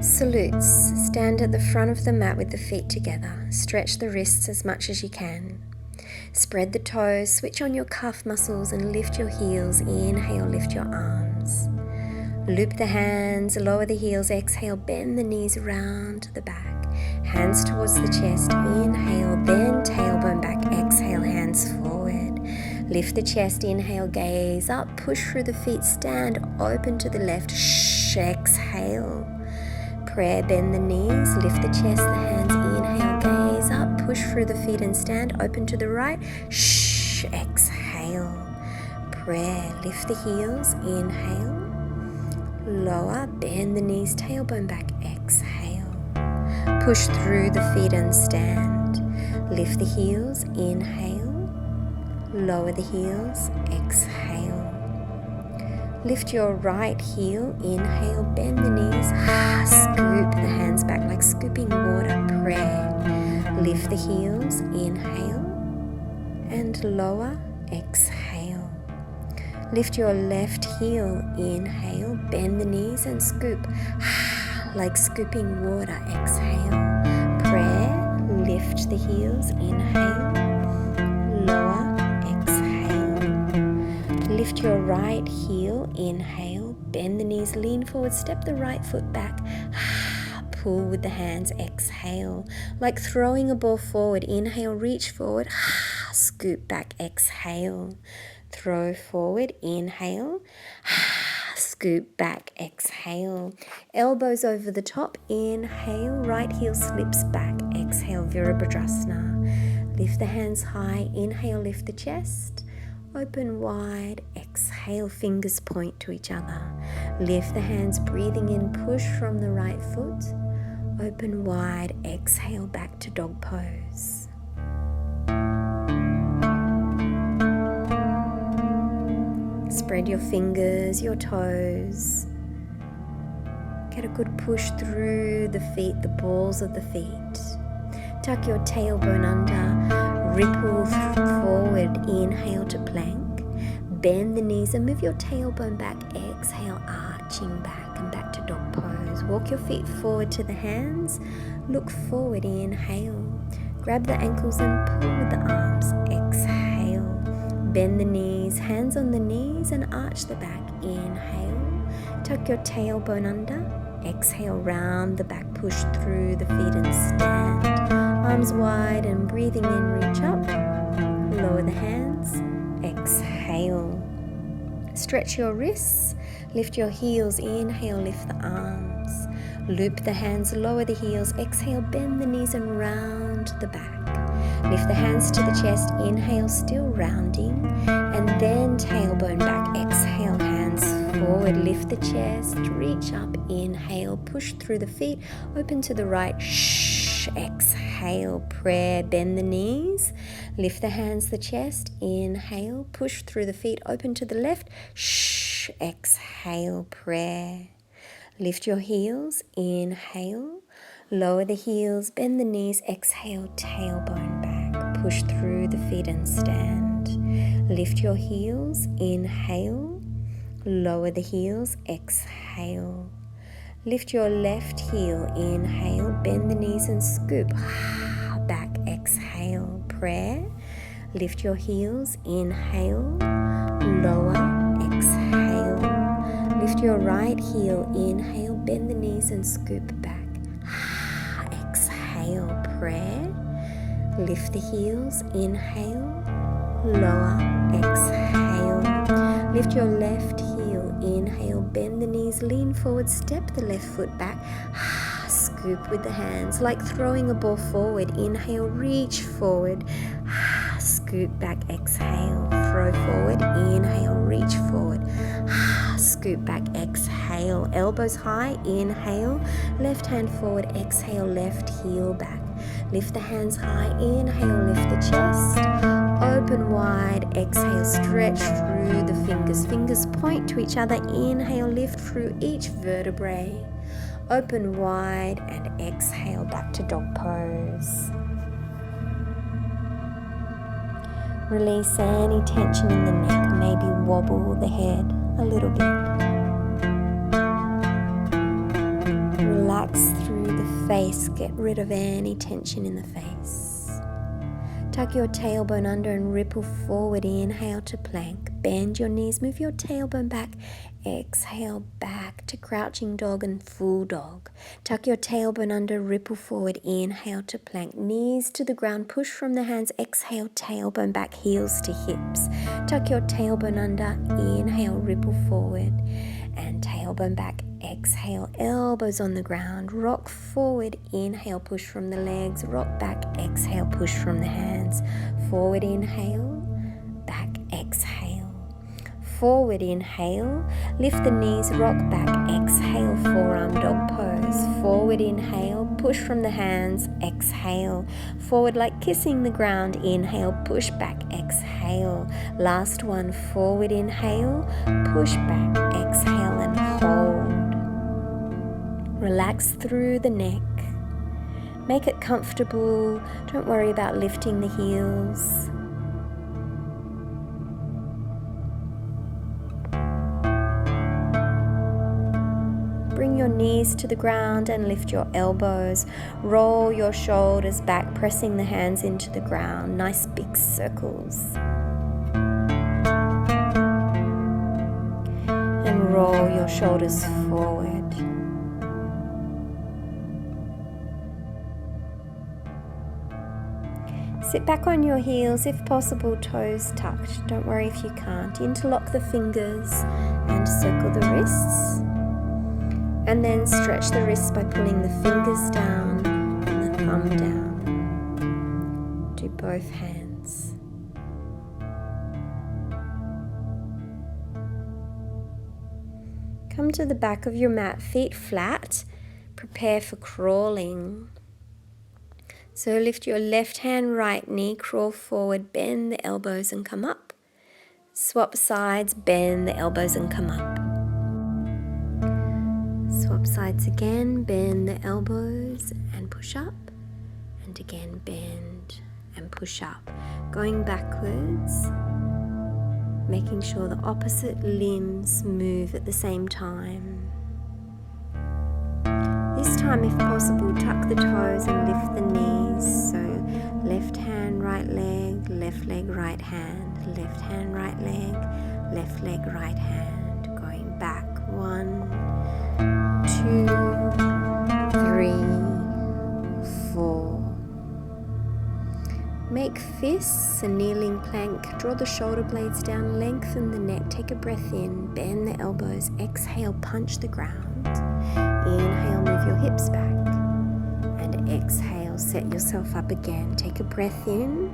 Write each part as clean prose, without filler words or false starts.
Salutes. Stand at the front of the mat with the feet together. Stretch the wrists as much as you can. Spread the toes, switch on your calf muscles and lift your heels. Inhale, lift your arms. Loop the hands, lower the heels. Exhale, bend the knees around the back. Hands towards the chest. Inhale, then tailbone back. Exhale, hands forward. Lift the chest. Inhale, gaze up. Push through the feet. Stand open to the left. Exhale. Prayer, bend the knees, lift the chest, the hands, inhale, gaze up, push through the feet and stand, open to the right, exhale. Prayer, lift the heels, inhale, lower, bend the knees, tailbone back, exhale. Push through the feet and stand, lift the heels, inhale, lower the heels, exhale. Lift your right heel, inhale, bend the knees, scoop the hands back like scooping water, prayer. Lift the heels, inhale, and lower, exhale. Lift your left heel, inhale, bend the knees and scoop, like scooping water, exhale. Prayer, lift the heels, inhale, lower, lift your right heel, inhale, bend the knees, lean forward, step the right foot back, pull with the hands, exhale, like throwing a ball forward, inhale, reach forward, scoop back, exhale, throw forward, inhale, scoop back, exhale, elbows over the top, inhale, right heel slips back, exhale, Virabhadrasana, lift the hands high, inhale, lift the chest, open wide, exhale, fingers point to each other. Lift the hands, breathing in, push from the right foot. Open wide, exhale, back to dog pose. Spread your fingers, your toes. Get a good push through the feet, the balls of the feet. Tuck your tailbone under. Ripple forward, inhale to plank. Bend the knees and move your tailbone back. Exhale, arching back and back to dog pose. Walk your feet forward to the hands. Look forward, inhale. Grab the ankles and pull with the arms. Exhale. Bend the knees, hands on the knees and arch the back. Inhale. Tuck your tailbone under. Exhale, round the back, push through the feet and stand. Arms wide and breathing in, reach up, lower the hands, exhale. Stretch your wrists, lift your heels, inhale, lift the arms. Loop the hands, lower the heels, exhale, bend the knees and round the back. Lift the hands to the chest, inhale, still rounding, and then tailbone back, exhale, hands forward, lift the chest, reach up, inhale, push through the feet, open to the right, exhale, prayer, bend the knees, lift the hands, the chest, inhale, push through the feet, open to the left, exhale, prayer. Lift your heels, inhale, lower the heels, bend the knees, exhale, tailbone back, push through the feet and stand. Lift your heels, inhale, lower the heels, exhale. Lift your left heel, inhale, bend the knees and scoop, back, exhale, prayer. Lift your heels, inhale, lower, exhale. Lift your right heel, inhale, bend the knees and scoop back, exhale, prayer. Lift the heels, inhale, lower, exhale. Lift your left heel, inhale, bend the knees, lean forward, step the left foot back, scoop with the hands, like throwing a ball forward, inhale, reach forward, scoop back, exhale, throw forward, inhale, reach forward, scoop back, exhale, elbows high, inhale, left hand forward, exhale, left heel back, lift the hands high, inhale, lift the chest, open wide, exhale, stretch through the fingers point to each other, inhale, lift through each vertebrae, open wide and exhale, back to dog pose. Release any tension in the neck, maybe wobble the head a little bit. Relax face, get rid of any tension in the face. Tuck your tailbone under and ripple forward. Inhale to plank. Bend your knees, move your tailbone back. Exhale back to crouching dog and full dog. Tuck your tailbone under, ripple forward. Inhale to plank. Knees to the ground, push from the hands. Exhale, tailbone back, heels to hips. Tuck your tailbone under. Inhale, ripple forward. And tailbone back. Exhale, elbows on the ground. Rock forward. Inhale, push from the legs. Rock back. Exhale, push from the hands. Forward, inhale. Back, exhale. Forward, inhale, lift the knees, rock back, exhale, forearm dog pose. Forward, inhale, push from the hands, exhale. Forward like kissing the ground, inhale, push back, exhale. Last one, forward, inhale, push back, exhale and hold. Relax through the neck. Make it comfortable, don't worry about lifting the heels. Bring your knees to the ground and lift your elbows. Roll your shoulders back, pressing the hands into the ground. Nice big circles. And roll your shoulders forward. Sit back on your heels, if possible, toes tucked. Don't worry if you can't. Interlock the fingers and circle the wrists. And then stretch the wrists by pulling the fingers down and the thumb down. Do both hands. Come to the back of your mat, feet flat. Prepare for crawling. So lift your left hand, right knee, crawl forward, bend the elbows and come up. Swap sides, bend the elbows and come up. Swap sides again, bend the elbows and push up, and again bend and push up. Going backwards, making sure the opposite limbs move at the same time. This time, if possible, tuck the toes and lift the knees. So left hand, right leg, right hand, left hand, right leg, right hand. Going back, 1, 2, 3, 4. Make fists a kneeling plank. Draw the shoulder blades down, lengthen the neck. Take a breath in, bend the elbows. Exhale, punch the ground. Inhale, move your hips back. And exhale, set yourself up again. Take a breath in,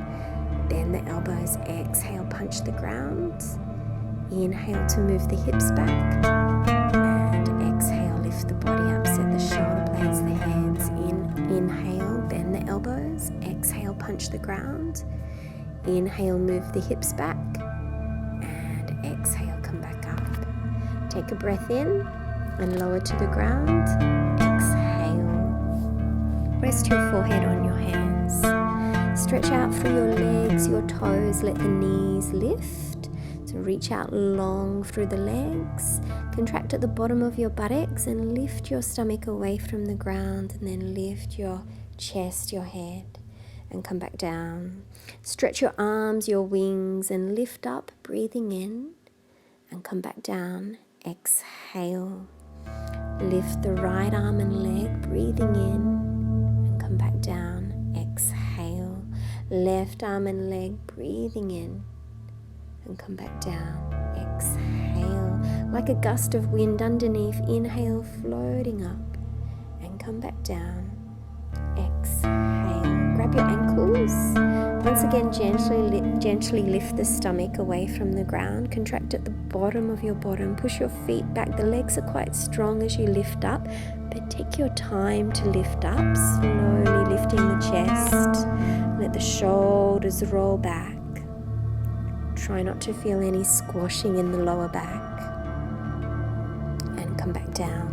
bend the elbows. Exhale, punch the ground. Inhale to move the hips back. And exhale, lift the body up. Set the shoulder blades, the hands in. Inhale, bend the elbows. Exhale, punch the ground. Inhale, move the hips back. And exhale, come back up. Take a breath in and lower to the ground. Exhale. Rest your forehead on your hands. Stretch out through your legs, your toes. Let the knees lift. So reach out long through the legs. Contract at the bottom of your buttocks and lift your stomach away from the ground, and then lift your chest, your head, and come back down. Stretch your arms, your wings, and lift up, breathing in, and come back down. Exhale. Lift the right arm and leg, breathing in, and come back down. Exhale. Left arm and leg, breathing in, and come back down. Exhale. Like a gust of wind underneath, inhale, floating up, and come back down. Exhale. Grab your ankles. Once again, gently lift the stomach away from the ground. Contract at the bottom of your bottom. Push your feet back. The legs are quite strong as you lift up, but take your time to lift up, slowly lifting the chest. Let the shoulders roll back. Try not to feel any squashing in the lower back. And come back down.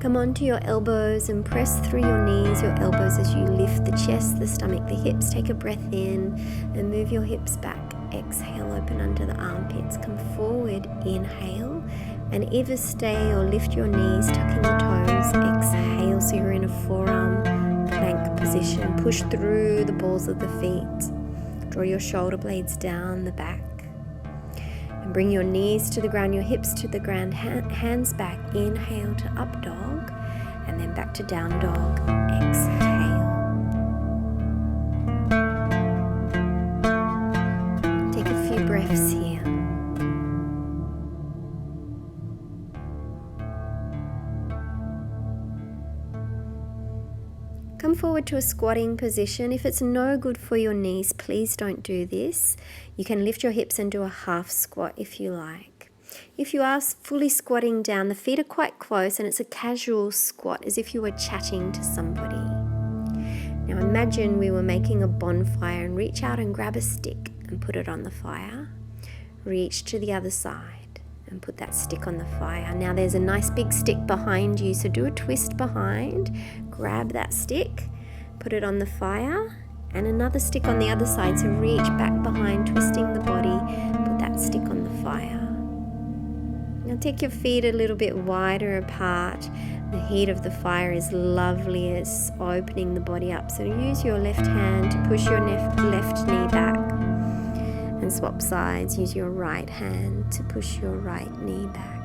Come onto your elbows and press through your knees, your elbows as you lift the chest, the stomach, the hips. Take a breath in and move your hips back. Exhale, open under the armpits. Come forward, inhale, And either stay or lift your knees, tucking your toes. Exhale, so you're in a forearm plank position. Push through the balls of the feet. Draw your shoulder blades down the back. And bring your knees to the ground, your hips to the ground, hands back. Inhale to up dog, and then back to down dog. Exhale. Take a few breaths here. Come forward to a squatting position. If it's no good for your knees, please don't do this. You can lift your hips and do a half squat if you like. If you are fully squatting down, the feet are quite close and it's a casual squat as if you were chatting to somebody. Now imagine we were making a bonfire and reach out and grab a stick and put it on the fire. Reach to the other side and put that stick on the fire. Now there's a nice big stick behind you, so do a twist behind, grab that stick, put it on the fire, and another stick on the other side, so reach back behind, twisting the body, put that stick on the fire. Now take your feet a little bit wider apart. The heat of the fire is lovely, it's opening the body up, so use your left hand to push your left knee back. And swap sides, use your right hand to push your right knee back.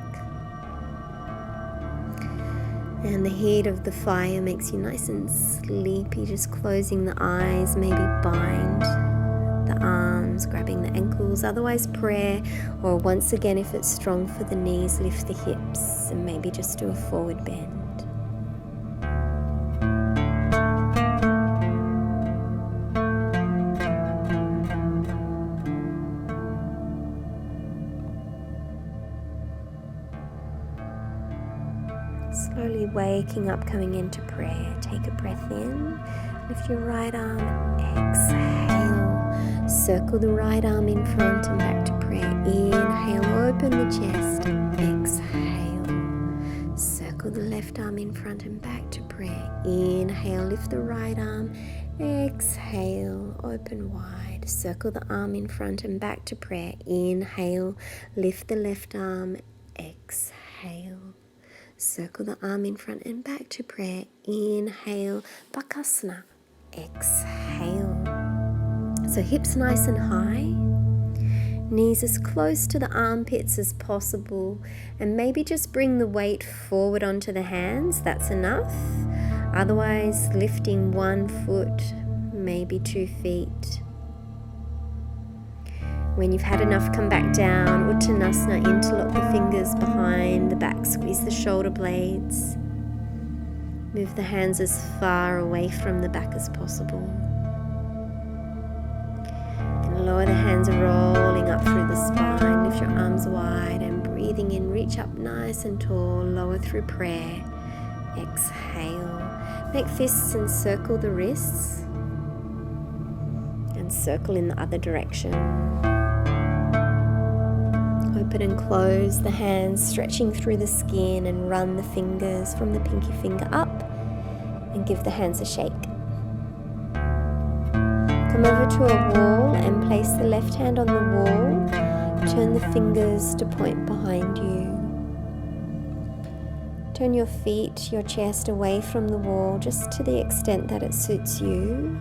And the heat of the fire makes you nice and sleepy, just closing the eyes, maybe bind the arms, grabbing the ankles, otherwise prayer, or once again if it's strong for the knees, lift the hips and maybe just do a forward bend. Slowly waking up, coming into prayer. Take a breath in, lift your right arm, exhale. Circle the right arm in front and back to prayer. Inhale, open the chest, exhale. Circle the left arm in front and back to prayer. Inhale, lift the right arm, exhale, open wide. Circle the arm in front and back to prayer. Inhale, lift the left arm, exhale. Circle the arm in front and back to prayer. Inhale, Bakasana. Exhale. So hips nice and high. Knees as close to the armpits as possible. And maybe just bring the weight forward onto the hands. That's enough. Otherwise, lifting 1 foot, maybe 2 feet. When you've had enough, come back down. Uttanasana, interlock the fingers behind the back, squeeze the shoulder blades. Move the hands as far away from the back as possible. And lower the hands, rolling up through the spine. Lift your arms wide and breathing in, reach up nice and tall, lower through prayer. Exhale. Make fists and circle the wrists. And circle in the other direction. Open and close the hands, stretching through the skin, and run the fingers from the pinky finger up and give the hands a shake. Come over to a wall and place the left hand on the wall. Turn the fingers to point behind you. Turn your feet, your chest away from the wall just to the extent that it suits you.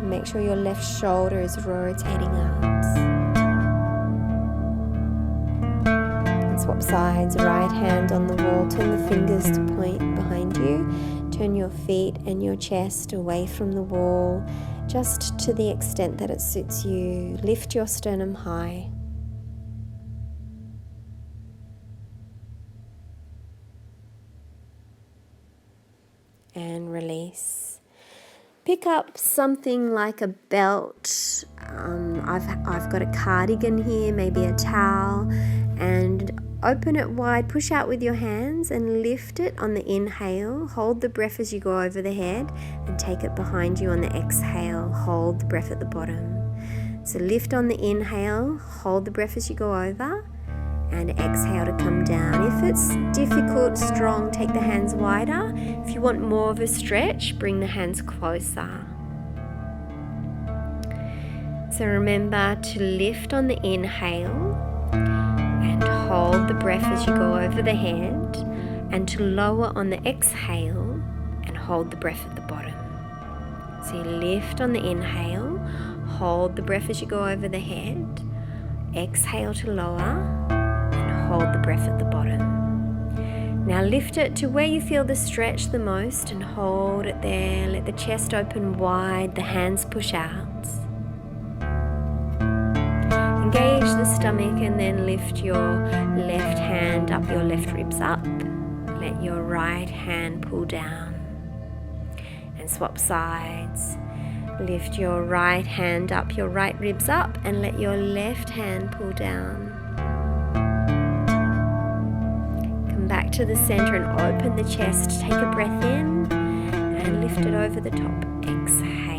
Make sure your left shoulder is rotating out. Swap sides, right hand on the wall, turn the fingers to point behind you. Turn your feet and your chest away from the wall, just to the extent that it suits you. Lift your sternum high. And release. Pick up something like a belt. I've got a cardigan here, maybe a towel, and open it wide, push out with your hands and lift it on the inhale. Hold the breath as you go over the head and take it behind you on the exhale. Hold the breath at the bottom. So lift on the inhale, hold the breath as you go over, and exhale to come down. If it's difficult, strong, take the hands wider. If you want more of a stretch, bring the hands closer. So remember to lift on the inhale and hold the breath as you go over the head, and to lower on the exhale and hold the breath at the bottom. So you lift on the inhale, hold the breath as you go over the head, exhale to lower, and hold the breath at the bottom. Now lift it to where you feel the stretch the most and hold it there. Let the chest open wide, the hands push out. Engage the stomach and then lift your left hand up, your left ribs up. Let your right hand pull down. And swap sides. Lift your right hand up, your right ribs up, and let your left hand pull down. Come back to the center and open the chest. Take a breath in and lift it over the top. Exhale.